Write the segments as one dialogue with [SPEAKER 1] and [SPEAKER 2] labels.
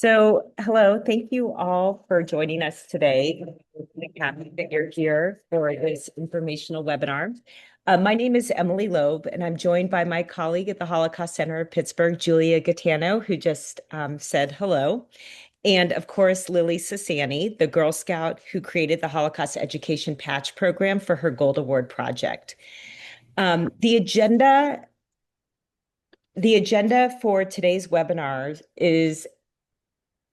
[SPEAKER 1] Hello. Thank you all for joining us today. I'm happy that you're here for this informational webinar. My name is Emily Loeb, and I'm joined by my colleague at the Holocaust Center of Pittsburgh, Julia Gaetano, who just said hello. And of course, Lily Sassani, the Girl Scout who created the Holocaust Education Patch Program for her Gold Award project. Um, the agenda the agenda for today's webinar is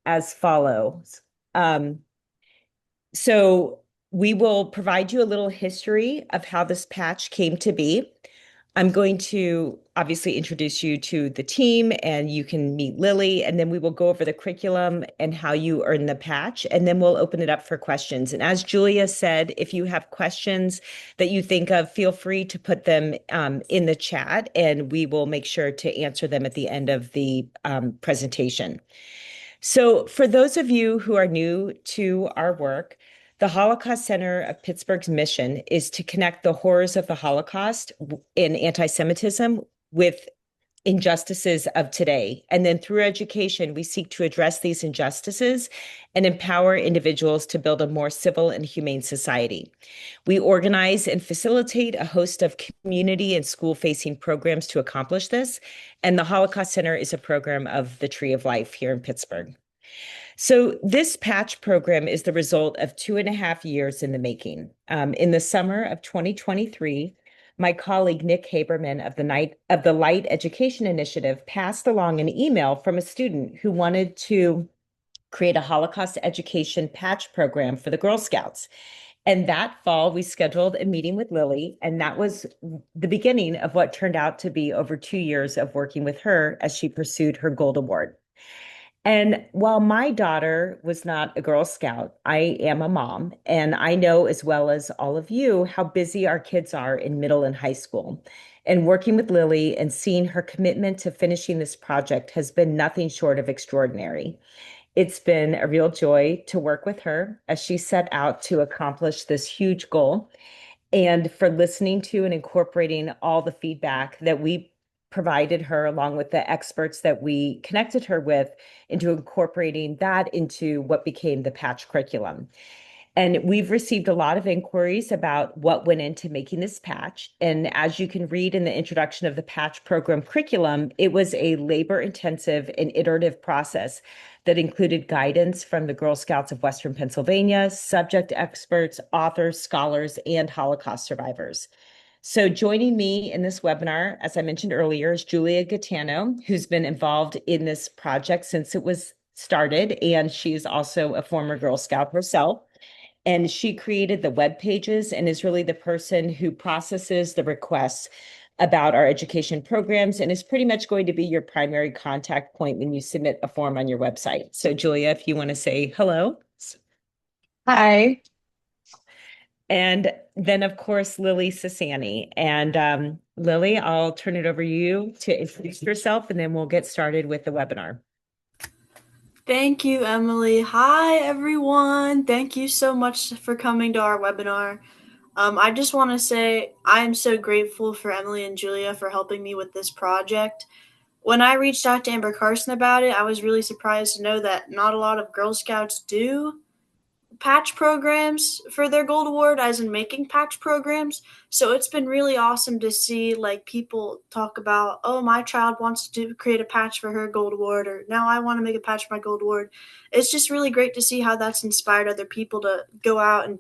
[SPEAKER 1] as follows. Um, so we will provide you a little history of how this patch came to be. I'm going to obviously introduce you to the team and you can meet Lily, and then we will go over the curriculum and how you earn the patch, and then we'll open it up for questions. And as Julia said, if you have questions that you think of, feel free to put them in the chat and we will make sure to answer them at the end of the presentation. So, for those of you who are new to our work, the Holocaust Center of Pittsburgh's mission is to connect the horrors of the Holocaust and anti-Semitism with injustices of today. And then through education, we seek to address these injustices and empower individuals to build a more civil and humane society. We organize and facilitate a host of community and school-facing programs to accomplish this. And the Holocaust Center is a program of the Tree of Life here in Pittsburgh. So this patch program is the result of 2.5 years in the making. In the summer of 2023, my colleague Nick Haberman of the Light Education Initiative passed along an email from a student who wanted to create a Holocaust education patch program for the Girl Scouts. And that fall, we scheduled a meeting with Lily, and that was the beginning of what turned out to be over 2 years of working with her as she pursued her Gold Award. And while my daughter was not a Girl Scout, I am a mom, and I know as well as all of you how busy our kids are in middle and high school. And working with Lily and seeing her commitment to finishing this project has been nothing short of extraordinary. It's been a real joy to work with her as she set out to accomplish this huge goal, and for listening to and incorporating all the feedback that we provided her along with the experts that we connected her with into incorporating that into what became the patch curriculum. And we've received a lot of inquiries about what went into making this patch. And as you can read in the introduction of the patch program curriculum, it was a labor-intensive and iterative process that included guidance from the Girl Scouts of Western Pennsylvania, subject experts, authors, scholars, and Holocaust survivors. So joining me in this webinar, as I mentioned earlier, is Julia Gaetano, who's been involved in this project since it was started, and she's also a former Girl Scout herself. And she created the web pages and is really the person who processes the requests about our education programs and is pretty much going to be your primary contact point when you submit a form on your website. So Julia, if you want to say hello.
[SPEAKER 2] Hi.
[SPEAKER 1] And then, of course, Lily Sassani. And Lily, I'll turn it over to you to introduce yourself, and then we'll get started with the webinar.
[SPEAKER 2] Thank you, Emily. Hi, everyone. Thank you so much for coming to our webinar. I just want to say I'm so grateful for Emily and Julia for helping me with this project. When I reached out to Amber Carson about it, I was really surprised to know that not a lot of Girl Scouts do patch programs for their gold award, as in making patch programs. So it's been really awesome to see like people talk about, oh, my child wants to create a patch for her gold award, or now I want to make a patch for my gold award. It's just really great to see how that's inspired other people to go out and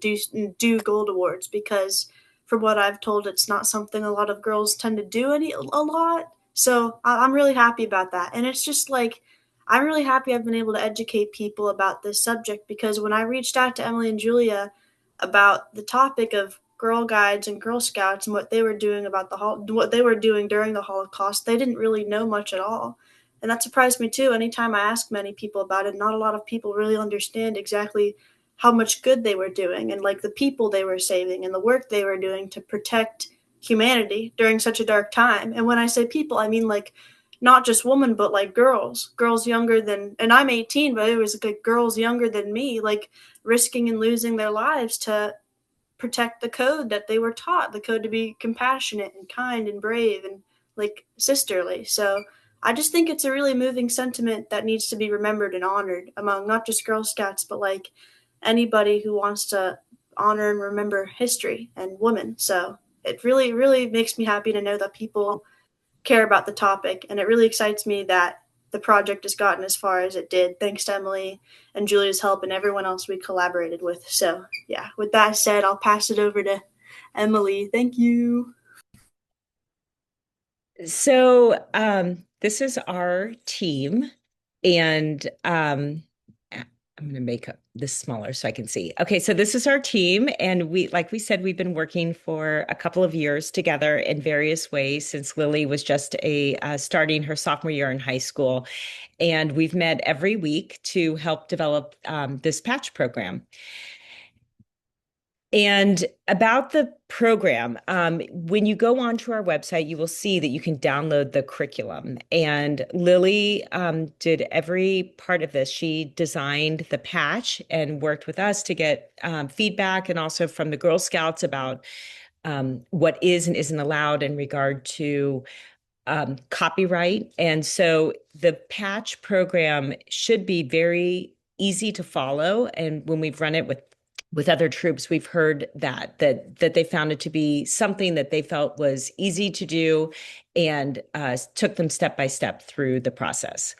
[SPEAKER 2] do gold awards, because from what I've told, it's not something a lot of girls tend to do a lot. So I'm really happy about that. And it's just like, I'm really happy I've been able to educate people about this subject, because when I reached out to Emily and Julia about the topic of Girl Guides and Girl Scouts and what they were doing about what they were doing during the Holocaust, they didn't really know much at all. And that surprised me too. Anytime I ask many people about it, not a lot of people really understand exactly how much good they were doing and like the people they were saving and the work they were doing to protect humanity during such a dark time. And when I say people, I mean like not just women, but like girls younger than, and I'm 18, but it was like girls younger than me, like risking and losing their lives to protect the code that they were taught, the code to be compassionate and kind and brave and like sisterly. So I just think it's a really moving sentiment that needs to be remembered and honored among not just Girl Scouts, but like anybody who wants to honor and remember history and women. So it really, really makes me happy to know that people care about the topic. And it really excites me that the project has gotten as far as it did, thanks to Emily and Julia's help and everyone else we collaborated with. So, yeah, with that said, I'll pass it over to Emily. Thank you.
[SPEAKER 1] So this is our team, and I'm going to make this smaller so I can see. Okay, so this is our team, and like we said, we've been working for a couple of years together in various ways since Lily was just a starting her sophomore year in high school, and we've met every week to help develop this patch program. And about the program, when you go onto our website, you will see that you can download the curriculum. And Lily did every part of this. She designed the patch and worked with us to get feedback and also from the Girl Scouts about what is and isn't allowed in regard to copyright. And so the patch program should be very easy to follow. And when we've run it with other troops, we've heard that they found it to be something that they felt was easy to do and took them step by step through the process.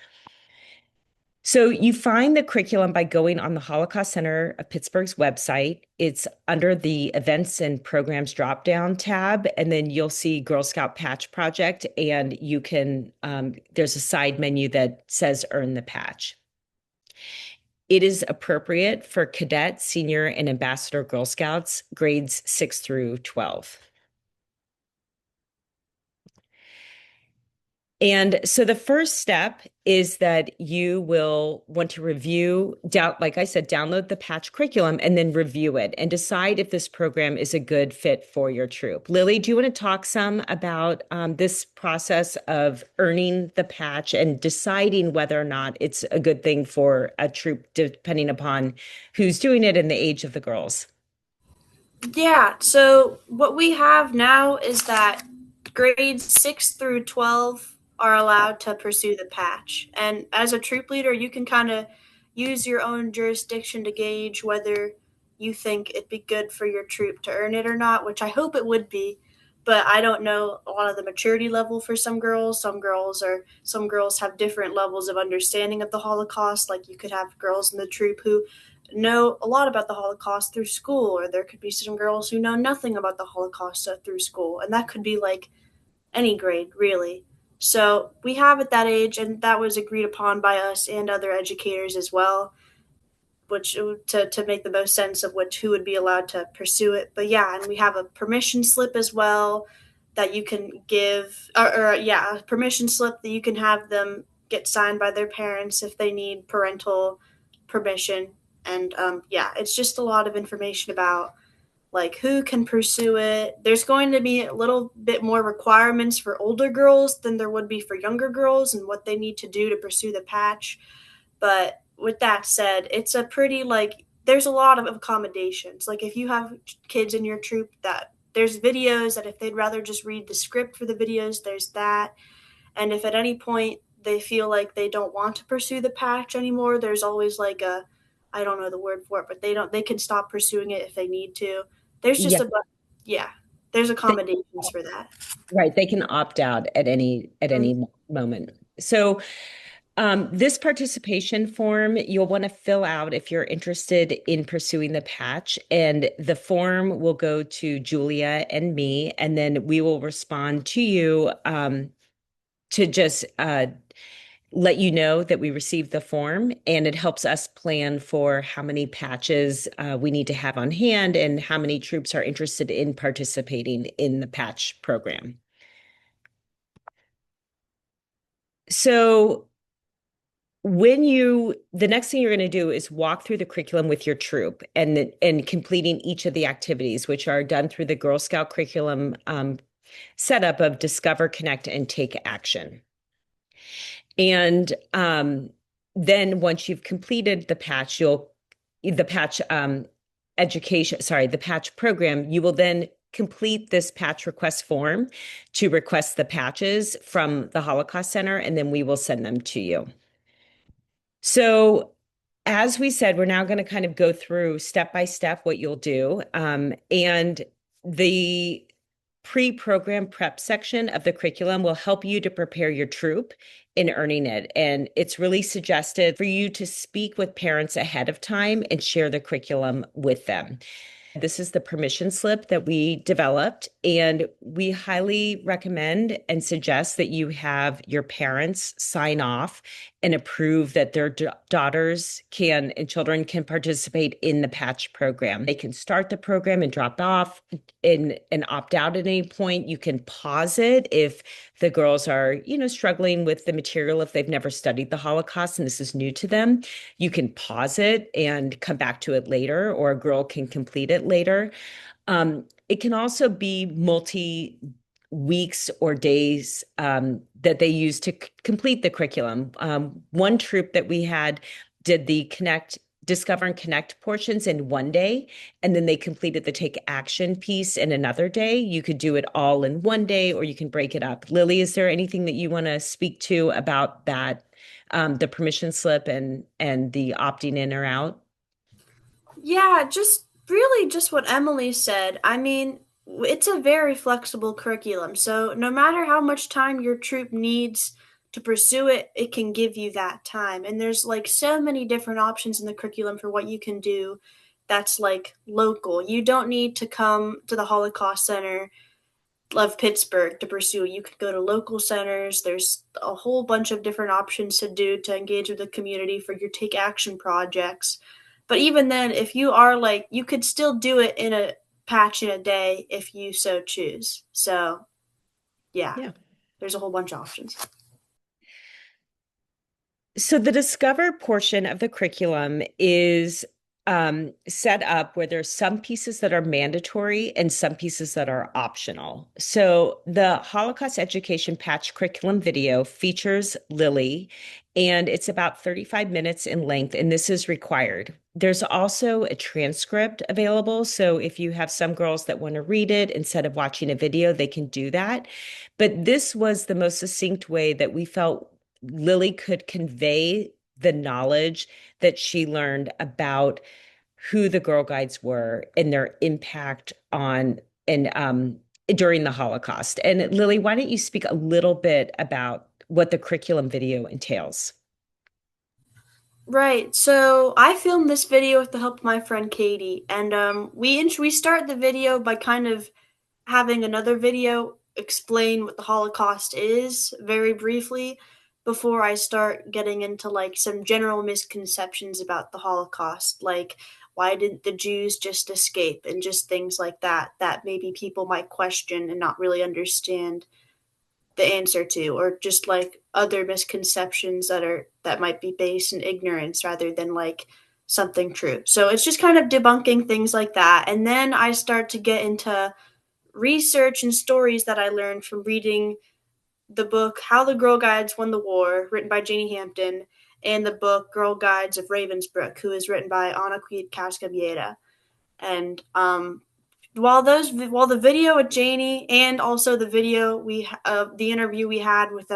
[SPEAKER 1] So you find the curriculum by going on the Holocaust Center of Pittsburgh's website. It's under the events and programs drop-down tab, and then you'll see Girl Scout Patch Project, and you can, there's a side menu that says Earn the Patch. It is appropriate for cadet, senior, and ambassador Girl Scouts, grades 6 through 12. And so the first step is that you will want to review, like I said, download the patch curriculum and then review it and decide if this program is a good fit for your troop. Lily, do you want to talk some about this process of earning the patch and deciding whether or not it's a good thing for a troop, depending upon who's doing it and the age of the girls?
[SPEAKER 2] Yeah, so what we have now is that grades 6 through 12 are allowed to pursue the patch. And as a troop leader, you can kind of use your own jurisdiction to gauge whether you think it'd be good for your troop to earn it or not, which I hope it would be. But I don't know a lot of the maturity level for some girls. Some girls have different levels of understanding of the Holocaust. Like you could have girls in the troop who know a lot about the Holocaust through school, or there could be some girls who know nothing about the Holocaust through school, and that could be like any grade, really. So we have at that age, and that was agreed upon by us and other educators as well, which to make the most sense of which who would be allowed to pursue it. But yeah, and we have a permission slip as well that you can give, or yeah, a permission slip that you can have them get signed by their parents if they need parental permission. And yeah, it's just a lot of information about like who can pursue it. There's going to be a little bit more requirements for older girls than there would be for younger girls and what they need to do to pursue the patch. But with that said, it's a pretty like there's a lot of accommodations. Like if you have kids in your troop that there's videos that if they'd rather just read the script for the videos, there's that. And if at any point they feel like they don't want to pursue the patch anymore, there's always like a I don't know the word for it, but they can stop pursuing it if they need to. There's just
[SPEAKER 1] Yeah,
[SPEAKER 2] a yeah, there's accommodations for that.
[SPEAKER 1] right. They can opt out at any moment. So this participation form you'll want to fill out if you're interested in pursuing the patch, and the form will go to Julia and me, and then we will respond to you to just let you know that we received the form, and it helps us plan for how many patches we need to have on hand and how many troops are interested in participating in the patch program. So the next thing you're going to do is walk through the curriculum with your troop and completing each of the activities, which are done through the Girl Scout curriculum setup of discover, connect, and take action. And then once you've completed the patch education, sorry, the patch program, you will then complete this patch request form to request the patches from the Holocaust Center, and then we will send them to you. So, as we said, we're now going to kind of go through step by step what you'll do. And the pre-program prep section of the curriculum will help you to prepare your troop in earning it. And it's really suggested for you to speak with parents ahead of time and share the curriculum with them. This is the permission slip that we developed, and we highly recommend and suggest that you have your parents sign off and approve that their daughters can and children can participate in the patch program. They can start the program and drop off and opt out at any point. You can pause it if the girls are, struggling with the material, if they've never studied the Holocaust and this is new to them. You can pause it and come back to it later, or a girl can complete it later. It can also be multi weeks or days that they use to complete the curriculum. One troop that we had did the discover and connect portions in one day, and then they completed the take action piece in another day. You could do it all in one day, or you can break it up. Lily, is there anything that you want to speak to about that, the permission slip and the opting in or out?
[SPEAKER 2] Yeah, just really just what Emily said. I mean, it's a very flexible curriculum. So no matter how much time your troop needs to pursue it, it can give you that time. And there's like so many different options in the curriculum for what you can do that's like local. You don't need to come to the Holocaust Center of Pittsburgh to pursue. You could go to local centers. There's a whole bunch of different options to do to engage with the community for your take action projects. But even then, if you are like, you could still do it in a patch in a day if you so choose. So, yeah,
[SPEAKER 1] Yeah.
[SPEAKER 2] there's a whole bunch of options.
[SPEAKER 1] So the Discover portion of the curriculum is set up where there's some pieces that are mandatory and some pieces that are optional. So the Holocaust Education Patch curriculum video features Lily, and it's about 35 minutes in length, and this is required. There's also a transcript available. So if you have some girls that want to read it instead of watching a video, they can do that. But this was the most succinct way that we felt Lily could convey the knowledge that she learned about who the Girl Guides were and their impact on and during the Holocaust. And Lily, why don't you speak a little bit about what the curriculum video entails?
[SPEAKER 2] Right. So I filmed this video with the help of my friend Katie, and we start the video by kind of having another video explain what the Holocaust is very briefly before I start getting into like some general misconceptions about the Holocaust, like why didn't the Jews just escape and just things like that that maybe people might question and not really understand the answer to, or just like other misconceptions that might be based in ignorance rather than like something true. So it's just kind of debunking things like that. And then I start to get into research and stories that I learned from reading the book How the Girl Guides Won the War, written by Janie Hampton, and the book Girl Guides of Ravensbrück, who is written by Anna Quid Cascabieta. And while the video with Janie and also the video the interview we had with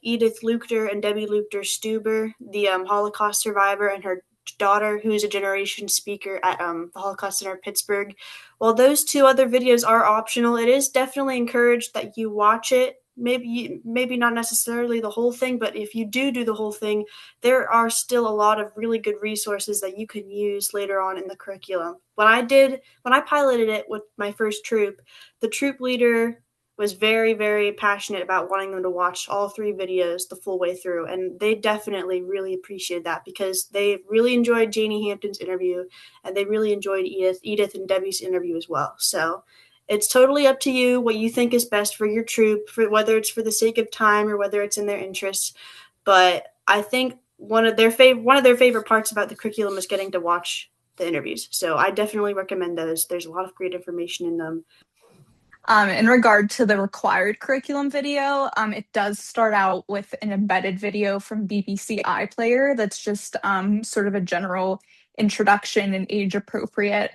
[SPEAKER 2] Edith Luchter and Debbie Luchter Stuber, the Holocaust survivor, and her daughter, who's a generation speaker at the Holocaust Center of Pittsburgh. While those two other videos are optional, it is definitely encouraged that you watch it. Maybe not necessarily the whole thing, but if you do the whole thing, there are still a lot of really good resources that you can use later on in the curriculum. When I piloted it with my first troop, the troop leader was very, very passionate about wanting them to watch all three videos the full way through. And they definitely really appreciated that because they really enjoyed Janie Hampton's interview and they really enjoyed Edith and Debbie's interview as well. So it's totally up to you what you think is best for your troop, for whether it's for the sake of time or whether it's in their interests. But I think one of their favorite parts about the curriculum is getting to watch the interviews. So I definitely recommend those. There's a lot of great information in them.
[SPEAKER 3] In regard to the required curriculum video, it does start out with an embedded video from BBC iPlayer that's just sort of a general introduction and age appropriate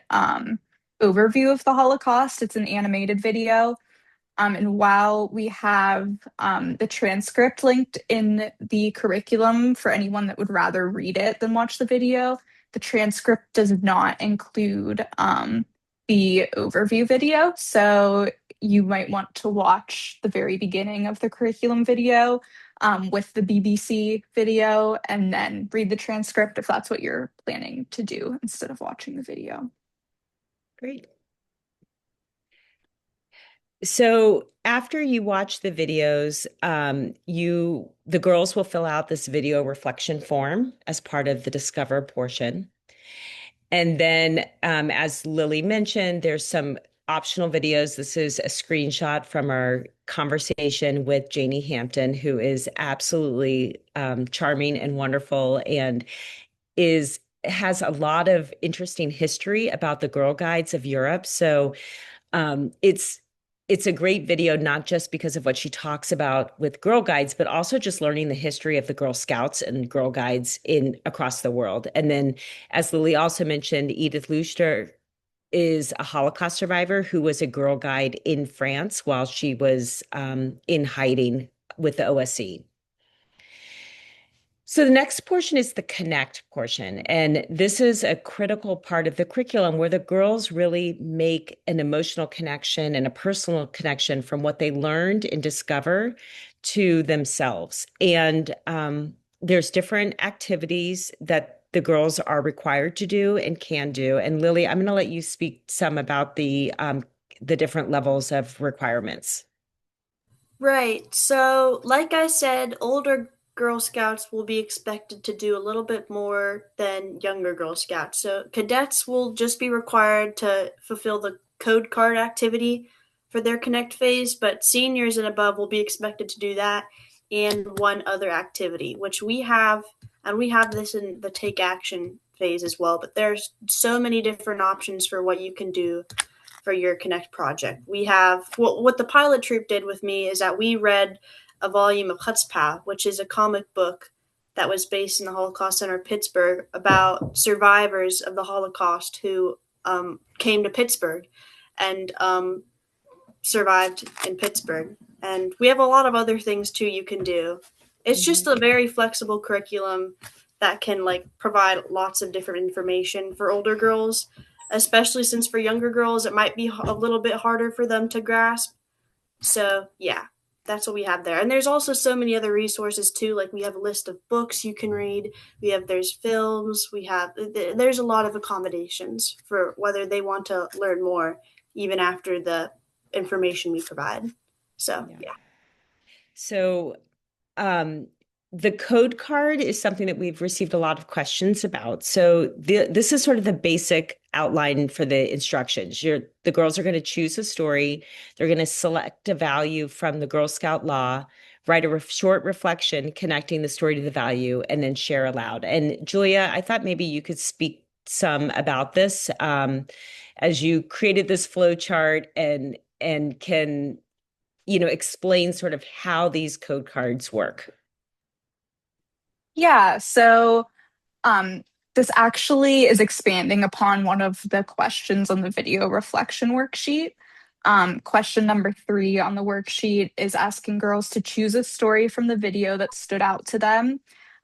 [SPEAKER 3] overview of the Holocaust. It's an animated video. And while we have the transcript linked in the curriculum for anyone that would rather read it than watch the video, the transcript does not include the overview video. So you might want to watch the very beginning of the curriculum video with the BBC video and then read the transcript if that's what you're planning to do instead of watching the video.
[SPEAKER 1] Great. So after you watch the videos, the girls will fill out this video reflection form as part of the Discover portion. And then, as Lily mentioned, there's some optional videos. This is a screenshot from our conversation with Janie Hampton, who is absolutely charming and wonderful, and has a lot of interesting history about the Girl Guides of Europe. So it's a great video, not just because of what she talks about with Girl Guides, but also just learning the history of the Girl Scouts and Girl Guides across the world. And then, as Lily also mentioned, Edith Luster is a Holocaust survivor who was a Girl Guide in France while she was in hiding with the OSC. So the next portion is the connect portion. And this is a critical part of the curriculum where the girls really make an emotional connection and a personal connection from what they learned and discover to themselves. And there's different activities that the girls are required to do and can do. And Lily, I'm going to let you speak some about the different levels of requirements.
[SPEAKER 2] Right. So, like I said, older Girl Scouts will be expected to do a little bit more than younger Girl Scouts. So, cadets will just be required to fulfill the code card activity for their connect phase, but seniors and above will be expected to do that and one other activity, which we have, and we have this in the take action phase as well. But there's so many different options for what you can do for your Connect project. We have what the pilot troop did with me is that we read a volume of Chutzpah, which is a comic book that was based in the Holocaust Center of Pittsburgh about survivors of the Holocaust who came to Pittsburgh and survived in Pittsburgh. And we have a lot of other things too you can do. It's just a very flexible curriculum that can provide lots of different information for older girls, especially since for younger girls it might be a little bit harder for them to grasp. So yeah, that's what we have there. And there's also so many other resources too. Like we have a list of books you can read. There's films. There's a lot of accommodations for whether they want to learn more even after the information we provide. So yeah.
[SPEAKER 1] So the code card is something that we've received a lot of questions about. So this is sort of the basic outline for the instructions. The girls are going to choose a story. They're going to select a value from the Girl Scout law, write a short reflection connecting the story to the value, and then share aloud. And Julia, I thought maybe you could speak some about this as you created this flow chart and can explain sort of how these code cards work.
[SPEAKER 3] Yeah, so this actually is expanding upon one of the questions on the video reflection worksheet. Question number 3 on the worksheet is asking girls to choose a story from the video that stood out to them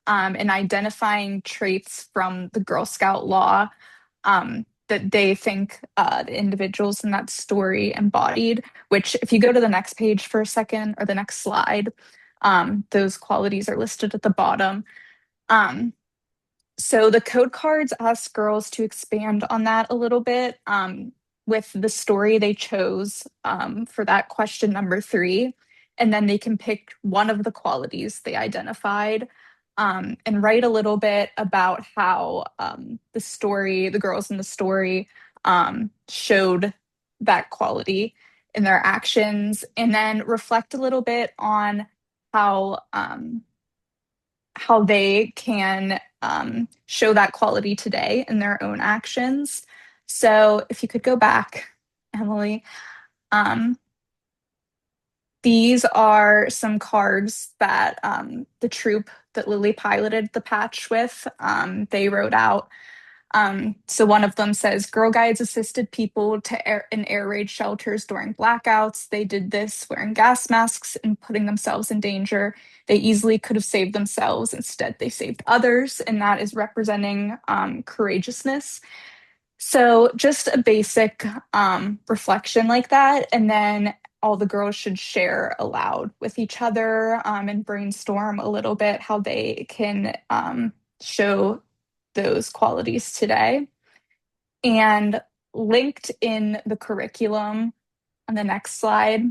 [SPEAKER 3] and identifying traits from the Girl Scout law that they think the individuals in that story embodied, which if you go to the next page for a second or the next slide, those qualities are listed at the bottom. So the code cards ask girls to expand on that a little bit with the story they chose for that question number 3. And then they can pick one of the qualities they identified and write a little bit about how the girls in the story showed that quality in their actions, and then reflect a little bit on how they can show that quality today in their own actions. So if you could go back, Emily, these are some cards that the troop that Lily piloted the patch with, they wrote out. So one of them says Girl Guides assisted people in air raid shelters during blackouts. They did this wearing gas masks and putting themselves in danger. They easily could have saved themselves. Instead, they saved others, and that is representing courageousness. So just a basic reflection like that, and then all the girls should share aloud with each other and brainstorm a little bit how they can show those qualities today. And linked in the curriculum on the next slide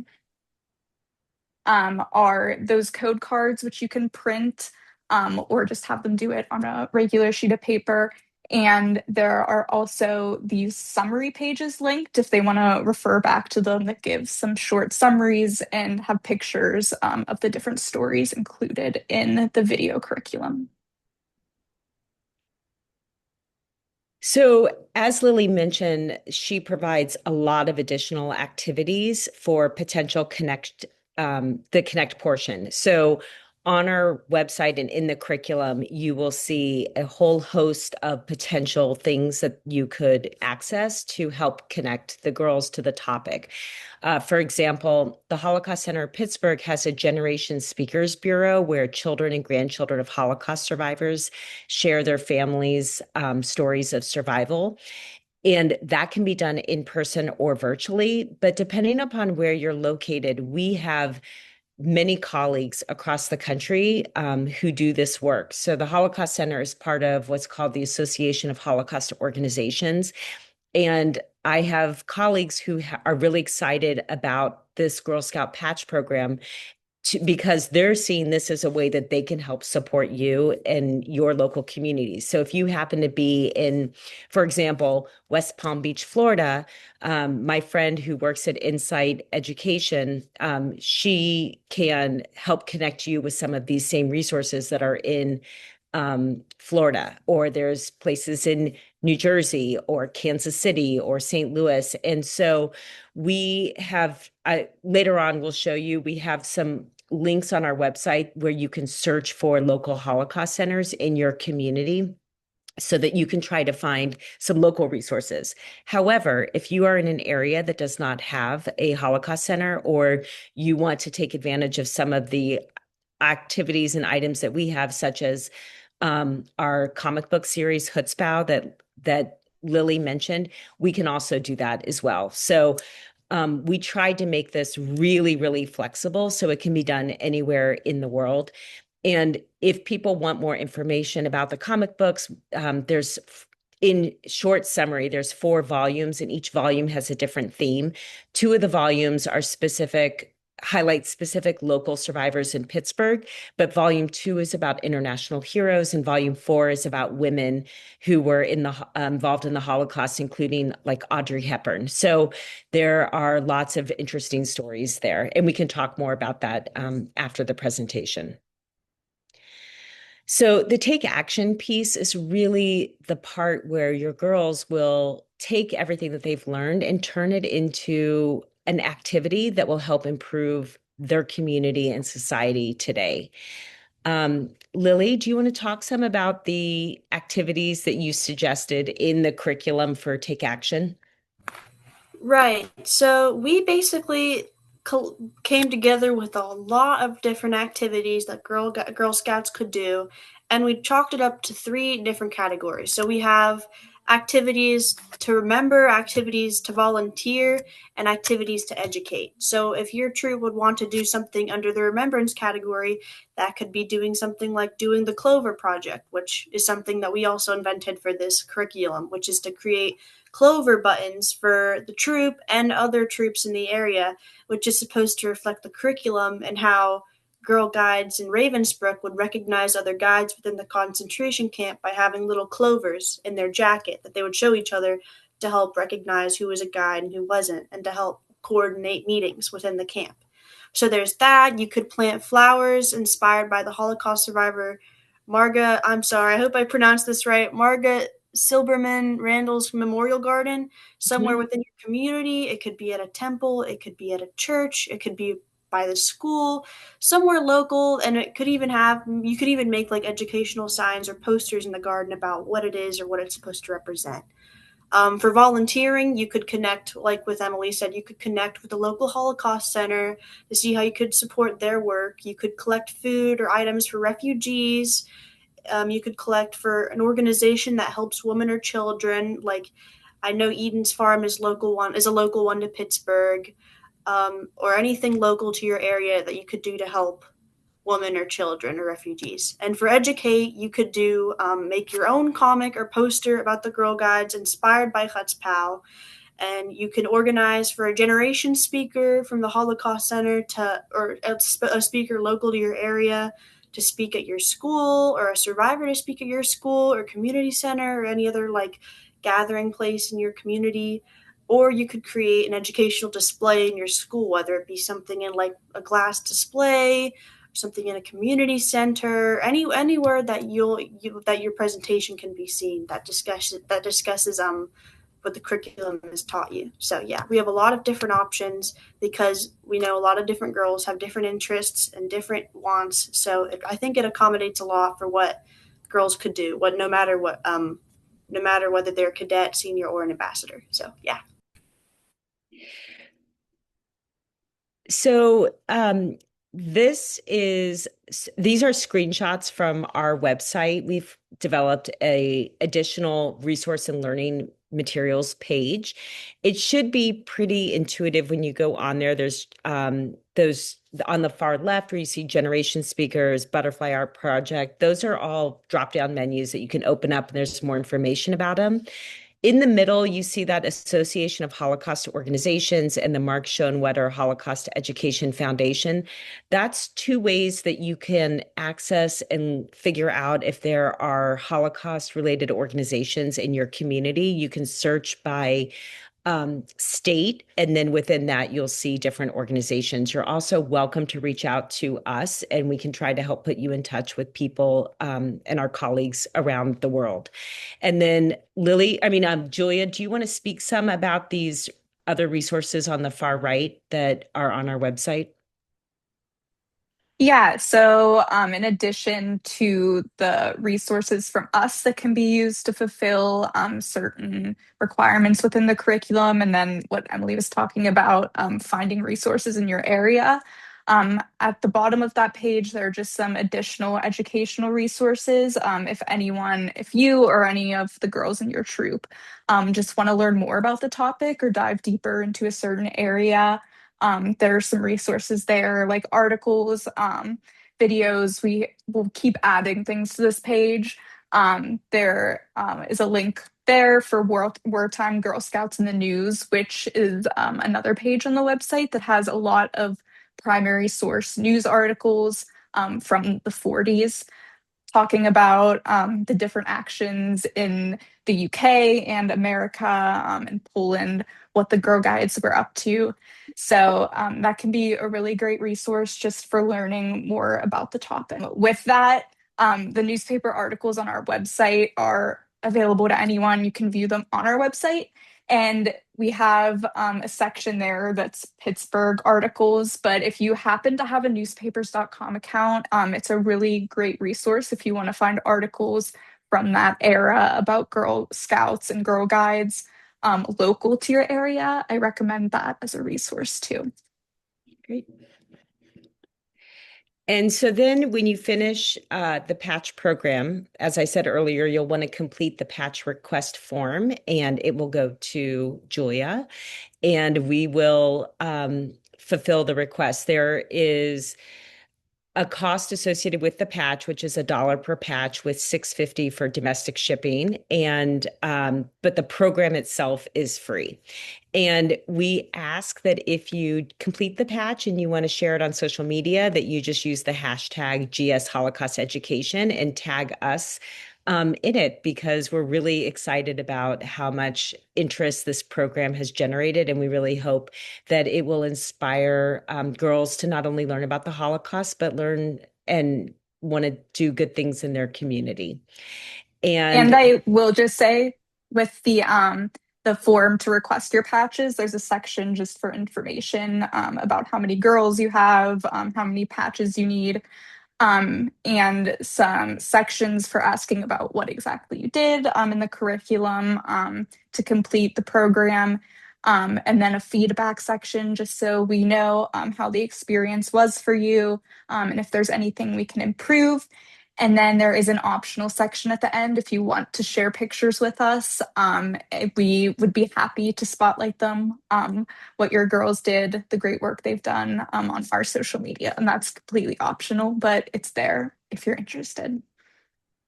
[SPEAKER 3] are those code cards, which you can print or just have them do it on a regular sheet of paper. And there are also these summary pages linked if they want to refer back to them that give some short summaries and have pictures of the different stories included in the video curriculum.
[SPEAKER 1] So, as Lily mentioned, she provides a lot of additional activities for potential the connect portion. So, on our website and in the curriculum, you will see a whole host of potential things that you could access to help connect the girls to the topic. For example, the Holocaust Center of Pittsburgh has a Generation Speakers Bureau where children and grandchildren of Holocaust survivors share their families' stories of survival. And that can be done in person or virtually. But depending upon where you're located, we have many colleagues across the country who do this work. So the Holocaust Center is part of what's called the Association of Holocaust Organizations. And I have colleagues who are really excited about this Girl Scout patch program because they're seeing this as a way that they can help support you and your local communities. So if you happen to be in, for example, West Palm Beach, Florida, my friend who works at Insight Education, she can help connect you with some of these same resources that are in Florida, or there's places in New Jersey or Kansas City or St. Louis. And so we have, later on, we'll show you, we have some links on our website where you can search for local Holocaust centers in your community so that you can try to find some local resources. However, if you are in an area that does not have a Holocaust center, or you want to take advantage of some of the activities and items that we have, such as our comic book series Chutzpah that Lily mentioned, we can also do that as well. So we tried to make this really, really flexible so it can be done anywhere in the world. And if people want more information about the comic books, there's, in short summary, there's 4 volumes, and each volume has a different theme. 2 of the volumes are highlight specific local survivors in Pittsburgh, but volume 2 is about international heroes, and volume 4 is about women who were involved in the Holocaust, including like Audrey Hepburn. So there are lots of interesting stories there, and we can talk more about that after the presentation. So the take action piece is really the part where your girls will take everything that they've learned and turn it into an activity that will help improve their community and society today. Lily, do you want to talk some about the activities that you suggested in the curriculum for Take Action?
[SPEAKER 2] Right. So we basically came together with a lot of different activities that Girl Scouts could do, and we chalked it up to 3 different categories. So we have activities to remember, activities to volunteer, and activities to educate. So if your troop would want to do something under the remembrance category, that could be doing something like doing the Clover Project, which is something that we also invented for this curriculum, which is to create clover buttons for the troop and other troops in the area, which is supposed to reflect the curriculum and how Girl Guides in Ravensbrück would recognize other guides within the concentration camp by having little clovers in their jacket that they would show each other to help recognize who was a guide and who wasn't, and to help coordinate meetings within the camp. So there's that. You could plant flowers inspired by the Holocaust survivor I'm sorry, I hope I pronounced this right, Marga Silberman Randall's Memorial Garden somewhere within your community. It could be at a temple, it could be at a church, it could be by the school, somewhere local, and it could even have you could even make like educational signs or posters in the garden about what it is or what it's supposed to represent. For volunteering, you could connect, like with Emily said, you could connect with the local Holocaust Center to see how you could support their work. You could collect food or items for refugees. You could collect for an organization that helps women or children. Like I know Eden's Farm is a local one to Pittsburgh, or anything local to your area that you could do to help women or children or refugees. And for educate, you could do make your own comic or poster about the Girl Guides inspired by Chutzpah, and you can organize for a generation speaker from the Holocaust Center to or a speaker local to your area to speak at your school, or a survivor to speak at your school or community center or any other like gathering place in your community. Or you could create an educational display in your school, whether it be something in like a glass display, something in a community center, anywhere that that your presentation can be seen that discusses what the curriculum has taught you. So yeah, we have a lot of different options because we know a lot of different girls have different interests and different wants. So I think it accommodates a lot for what girls could do, what no matter whether they're a cadet, senior, or an ambassador. So yeah.
[SPEAKER 1] So these are screenshots from our website. We've developed a additional resource and learning materials page. It should be pretty intuitive when you go on there. There's those on the far left where you see generation speakers, butterfly art project. Those are all drop-down menus that you can open up and there's more information about them. In the middle, you see that Association of Holocaust Organizations and the Mark Schoenwetter Holocaust Education Foundation. That's two ways that you can access and figure out if there are Holocaust-related organizations in your community. You can search by state, and then within that, you'll see different organizations. You're also welcome to reach out to us, and we can try to help put you in touch with people and our colleagues around the world. And then Julia, do you want to speak some about these other resources on the far right that are on our website?
[SPEAKER 3] Yeah, so in addition to the resources from us that can be used to fulfill certain requirements within the curriculum, and then what Emily was talking about, finding resources in your area, at the bottom of that page, there are just some additional educational resources. If you or any of the girls in your troop just want to learn more about the topic or dive deeper into a certain area, there are some resources there, like articles, videos. We will keep adding things to this page. There is a link there for Wartime Girl Scouts in the News, which is another page on the website that has a lot of primary source news articles from the 40s talking about the different actions in the UK and America and Poland, what the Girl Guides were up to. So that can be a really great resource just for learning more about the topic. With that, the newspaper articles on our website are available to anyone. You can view them on our website. And we have a section there that's Pittsburgh articles. But if you happen to have a newspapers.com account, it's a really great resource if you want to find articles from that era about Girl Scouts and Girl Guides local to your area. I recommend that as a resource too.
[SPEAKER 1] Great. And so then when you finish the patch program, as I said earlier, you'll want to complete the patch request form and it will go to Julia and we will fulfill the request. There is a cost associated with the patch, which is $1 per patch with $6.50 for domestic shipping. And but the program itself is free. And we ask that if you complete the patch and you want to share it on social media, that you just use the hashtag GS Holocaust Education and tag us in it because we're really excited about how much interest this program has generated. And we really hope that it will inspire girls to not only learn about the Holocaust, but learn and want to do good things in their community.
[SPEAKER 3] And I will just say with the the form to request your patches, there's a section just for information about how many girls you have, how many patches you need, and some sections for asking about what exactly you did in the curriculum to complete the program. And then a feedback section just so we know how the experience was for you and if there's anything we can improve. And then there is an optional section at the end if you want to share pictures with us. We would be happy to spotlight them, what your girls did, the great work they've done on our social media. And that's completely optional, but it's there if you're interested.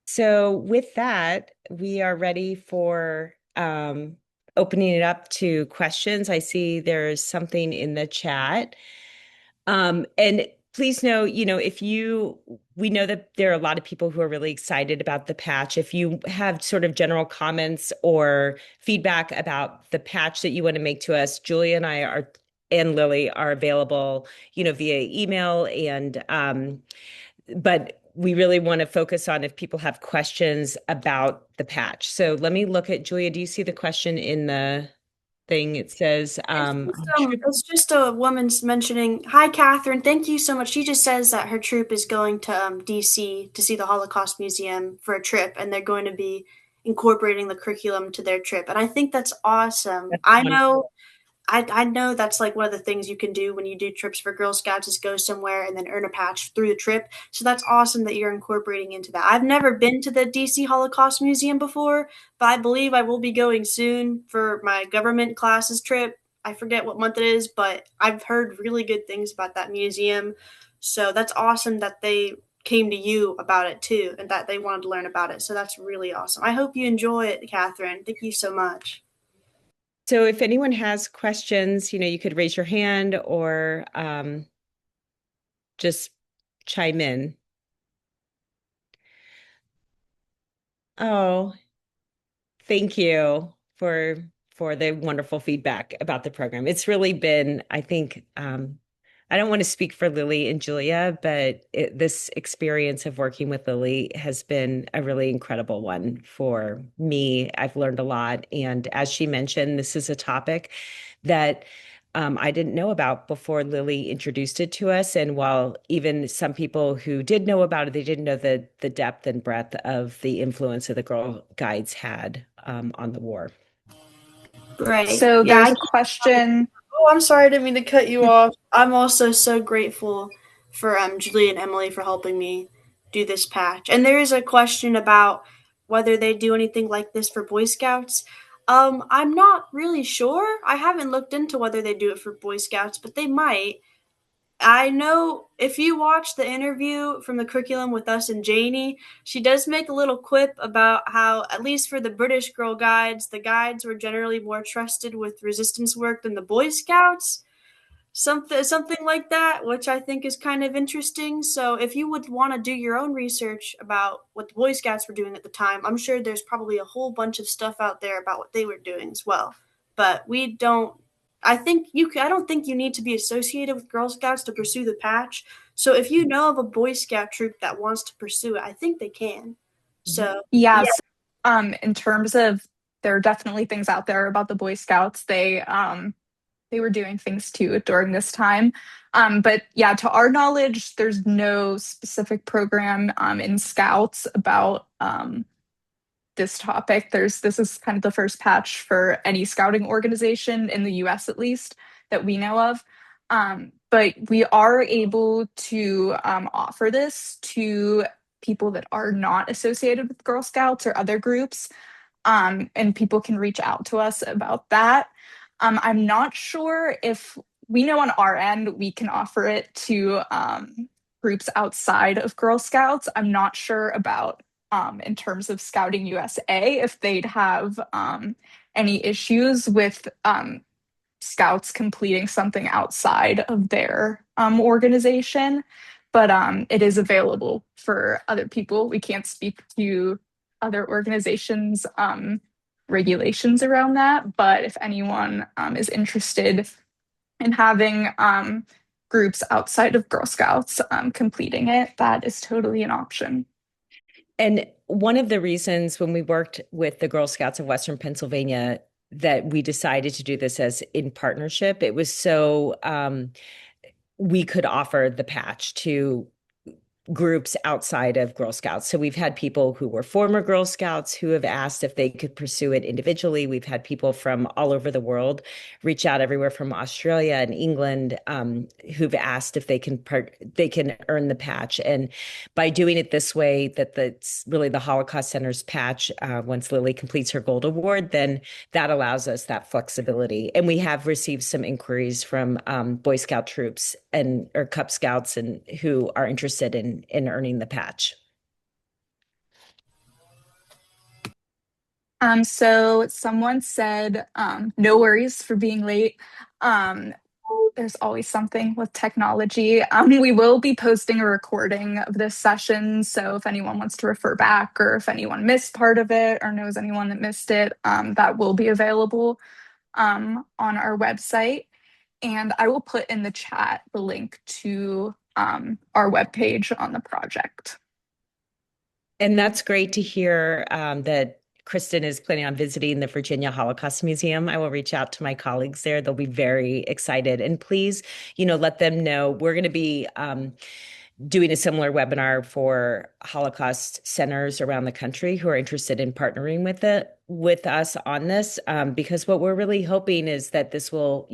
[SPEAKER 1] So with that, we are ready for opening it up to questions. I see there's something in the chat. And please know, we know that there are a lot of people who are really excited about the patch. If you have sort of general comments or feedback about the patch that you want to make to us, Julia and I are, and Lily are available, via email but we really want to focus on if people have questions about the patch. So let me look at Julia. Do you see the question in the thing? It says,
[SPEAKER 2] It's just a woman's mentioning, "Hi, Catherine. Thank you so much." She just says that her troop is going to DC to see the Holocaust Museum for a trip, and they're going to be incorporating the curriculum to their trip. And I think that's awesome.
[SPEAKER 1] that's
[SPEAKER 2] I know
[SPEAKER 1] wonderful.
[SPEAKER 2] I know that's like one of the things you can do when you do trips for Girl Scouts is go somewhere and then earn a patch through the trip. So that's awesome that you're incorporating into that. I've never been to the DC Holocaust Museum before, but I believe I will be going soon for my government classes trip. I forget what month it is, but I've heard really good things about that museum. So that's awesome that they came to you about it too and that they wanted to learn about it. So that's really awesome. I hope you enjoy it, Catherine. Thank you so much.
[SPEAKER 1] So if anyone has questions, you could raise your hand or just chime in. Oh, thank you for the wonderful feedback about the program. It's really been, I think, I don't want to speak for Lily and Julia, but this experience of working with Lily has been a really incredible one for me. I've learned a lot. And as she mentioned, this is a topic that I didn't know about before Lily introduced it to us. And while even some people who did know about it, they didn't know the depth and breadth of the influence that the Girl Guides had on the war.
[SPEAKER 2] Right.
[SPEAKER 3] So
[SPEAKER 2] Yeah,
[SPEAKER 3] there's a question.
[SPEAKER 2] oh, I'm sorry, I didn't mean to cut you off. I'm also so grateful for Julie and Emily for helping me do this patch. And there is a question about whether they do anything like this for Boy Scouts. I'm not really sure. I haven't looked into whether they do it for Boy Scouts, but they might. I know if you watch the interview from the curriculum with us and Janie, she does make a little quip about how, at least for the British Girl Guides, the guides were generally more trusted with resistance work than the Boy Scouts. Something like that, which I think is kind of interesting. So if you would want to do your own research about what the Boy Scouts were doing at the time, I'm sure there's probably a whole bunch of stuff out there about what they were doing as well. But we don't I don't think you need to be associated with Girl Scouts to pursue the patch. So if you know of a Boy Scout troop that wants to pursue it, I think they can. So yeah.
[SPEAKER 3] Yes. In terms of, there are definitely things out there about the Boy Scouts. They were doing things too during this time. But yeah, to our knowledge, there's no specific program in Scouts about this topic. This is kind of the first patch for any scouting organization in the US at least that we know of. But we are able to offer this to people that are not associated with Girl Scouts or other groups. And people can reach out to us about that. I'm not sure if we know on our end we can offer it to groups outside of Girl Scouts. I'm not sure about in terms of Scouting USA if they'd have any issues with scouts completing something outside of their organization, but it is available for other people. We can't speak to other organizations' regulations around that, but if anyone is interested in having groups outside of Girl Scouts completing it, that is totally an option.
[SPEAKER 1] And one of the reasons when we worked with the Girl Scouts of Western Pennsylvania, that we decided to do this as in partnership. It was so we could offer the patch to groups outside of Girl Scouts. So we've had people who were former Girl Scouts who have asked if they could pursue it individually. We've had people from all over the world reach out, everywhere from Australia and England, who've asked if they can earn the patch. And by doing it this way, that's really the Holocaust Center's patch. Once Lily completes her gold award, then that allows us that flexibility. And we have received some inquiries from Boy Scout troops and or Cub Scouts and who are interested in earning the patch.
[SPEAKER 3] So someone said, no worries for being late. Um, there's always something with technology. We will be posting a recording of this session. So if anyone wants to refer back or if anyone missed part of it or knows anyone that missed it, that will be available on our website. And I will put in the chat the link to our webpage on the project.
[SPEAKER 1] And that's great to hear that Kristen is planning on visiting the Virginia Holocaust Museum. I will reach out to my colleagues there. They'll be very excited. And please, let them know we're going to be doing a similar webinar for Holocaust centers around the country who are interested in partnering with us on this, because what we're really hoping is that this will,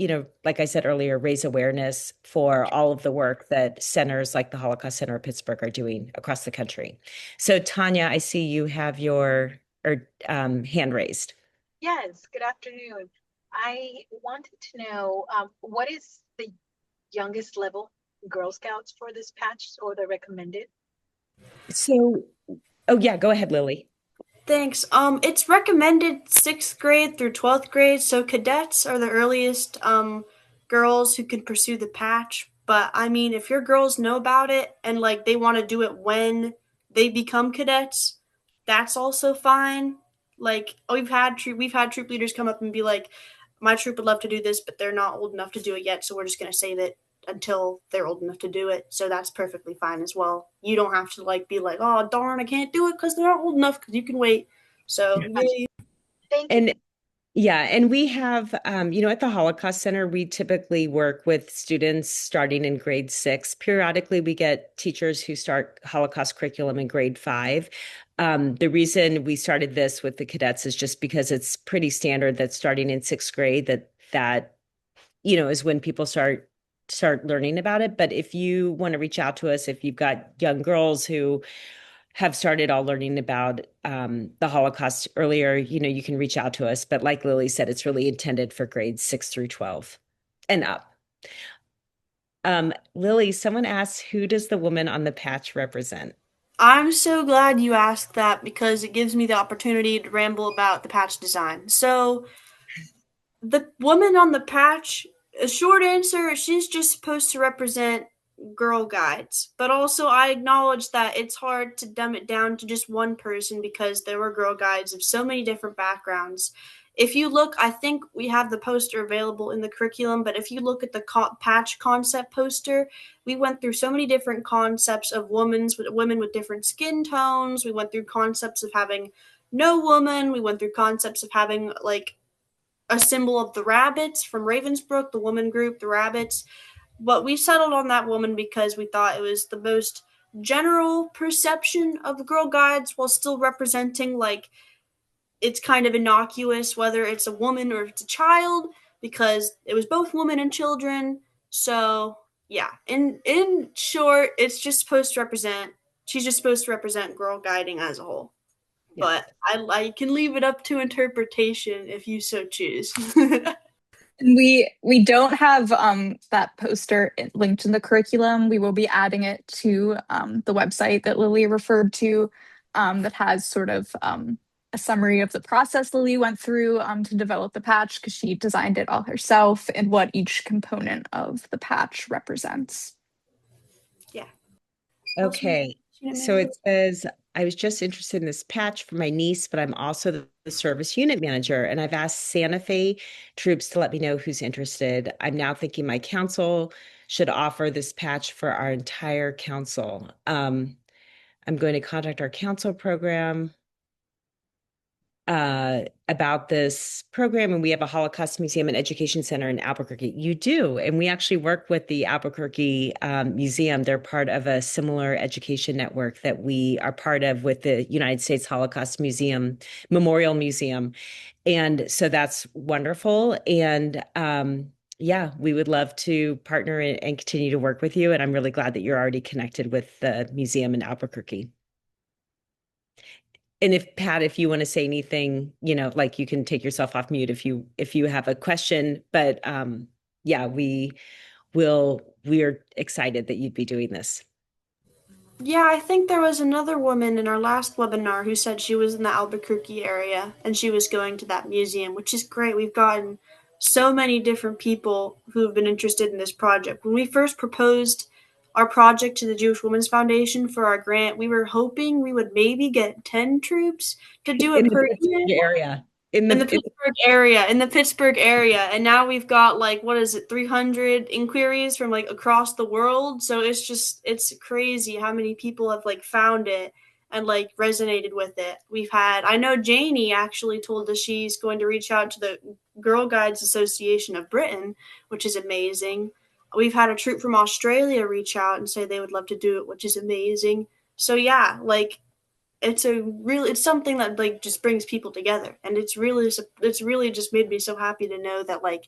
[SPEAKER 1] like I said earlier, raise awareness for all of the work that centers like the Holocaust Center of Pittsburgh are doing across the country. So Tanya, I see you have your hand raised.
[SPEAKER 4] Yes, good afternoon. I wanted to know what is the youngest level Girl Scouts for this patch or the recommended?
[SPEAKER 1] So, oh yeah, go ahead, Lily.
[SPEAKER 2] Thanks. It's recommended 6th grade through 12th grade, so cadets are the earliest girls who can pursue the patch. But I mean, if your girls know about it and like they want to do it when they become cadets, that's also fine. Like we've had troop leaders come up and be like, my troop would love to do this, but they're not old enough to do it yet, so we're just gonna save it until they're old enough to do it. So that's perfectly fine as well. You don't have to like be like, oh darn, I can't do it because they're not old enough, because you can wait. So yay.
[SPEAKER 4] Thank you.
[SPEAKER 1] And yeah, and we have, at the Holocaust Center, we typically work with students starting in grade 6. Periodically, we get teachers who start Holocaust curriculum in grade 5. The reason we started this with the cadets is just because it's pretty standard that starting in 6th grade, that is when people start learning about it. But if you want to reach out to us, if you've got young girls who have started all learning about the Holocaust earlier, you can reach out to us. But like Lily said, it's really intended for grades 6 through 12 and up. Lily, someone asked, who does the woman on the patch represent?
[SPEAKER 2] I'm so glad you asked that because it gives me the opportunity to ramble about the patch design. So the woman on the patch, a short answer, she's just supposed to represent Girl Guides. But also, I acknowledge that it's hard to dumb it down to just one person because there were Girl Guides of so many different backgrounds. If you look, I think we have the poster available in the curriculum, but if you look at the patch concept poster, we went through so many different concepts of women with different skin tones. We went through concepts of having no woman. We went through concepts of having like a symbol of the rabbits from Ravensbrück, the woman group, the rabbits. But we settled on that woman because we thought it was the most general perception of Girl Guides while still representing like it's kind of innocuous whether it's a woman or it's a child because it was both women and children. So yeah, in short, it's just supposed to represent. She's just supposed to represent girl guiding as a whole.
[SPEAKER 1] Yeah.
[SPEAKER 2] But I can leave it up to interpretation if you so choose.
[SPEAKER 3] We don't have that poster linked in the curriculum. We will be adding it to the website that Lily referred to, that has sort of a summary of the process Lily went through to develop the patch because she designed it all herself and what each component of the patch represents.
[SPEAKER 2] Yeah.
[SPEAKER 1] Okay. So it says, I was just interested in this patch for my niece, but I'm also the service unit manager, and I've asked Santa Fe troops to let me know who's interested. I'm now thinking my council should offer this patch for our entire council. I'm going to contact our council program. about this program, and we have a Holocaust Museum and Education Center in Albuquerque. You do, and we actually work with the Albuquerque Museum. They're part of a similar education network that we are part of with the United States Holocaust Museum Memorial Museum, and so that's wonderful. And yeah, we would love to partner and continue to work with you. And I'm really glad that you're already connected with the museum in Albuquerque. And if Pat, if you want to say anything, like you can take yourself off mute if you have a question. But yeah, we're excited that you'd be doing this.
[SPEAKER 2] Yeah, I think there was another woman in our last webinar who said she was in the Albuquerque area and she was going to that museum, which is great. We've gotten so many different people who have been interested in this project. When we first proposed our project to the Jewish Women's Foundation for our grant, we were hoping we would maybe get 10 troops to do
[SPEAKER 1] In
[SPEAKER 2] it
[SPEAKER 1] the
[SPEAKER 2] per year
[SPEAKER 1] Pittsburgh area. In
[SPEAKER 2] in
[SPEAKER 1] the
[SPEAKER 2] the Pittsburgh area, and now we've got like what is it, 300 inquiries from like across the world. So it's crazy how many people have like found it and like resonated with it. I know Janie actually told us she's going to reach out to the Girl Guides Association of Britain, which is amazing. We've had a troop from Australia reach out and say they would love to do it, which is amazing. So yeah, like it's something that like just brings people together, and it's really just made me so happy to know that like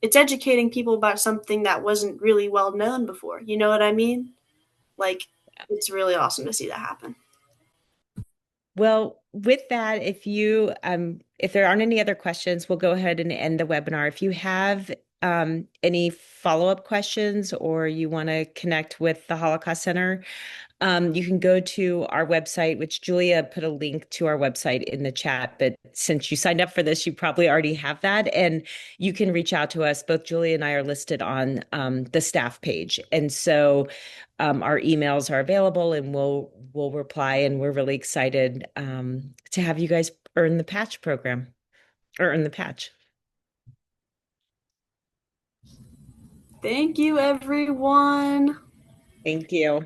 [SPEAKER 2] it's educating people about something that wasn't really well known before, you know what I mean? Like it's really awesome to see that happen.
[SPEAKER 1] Well, with that, if there aren't any other questions, we'll go ahead and end the webinar. If you have any follow-up questions or you want to connect with the Holocaust Center, you can go to our website, which Julia put a link to our website in the chat. But since you signed up for this, you probably already have that. And you can reach out to us. Both Julia and I are listed on the staff page. And so our emails are available and we'll reply. And we're really excited to have you guys earn the patch program or earn the patch.
[SPEAKER 2] Thank you, everyone.
[SPEAKER 1] Thank you.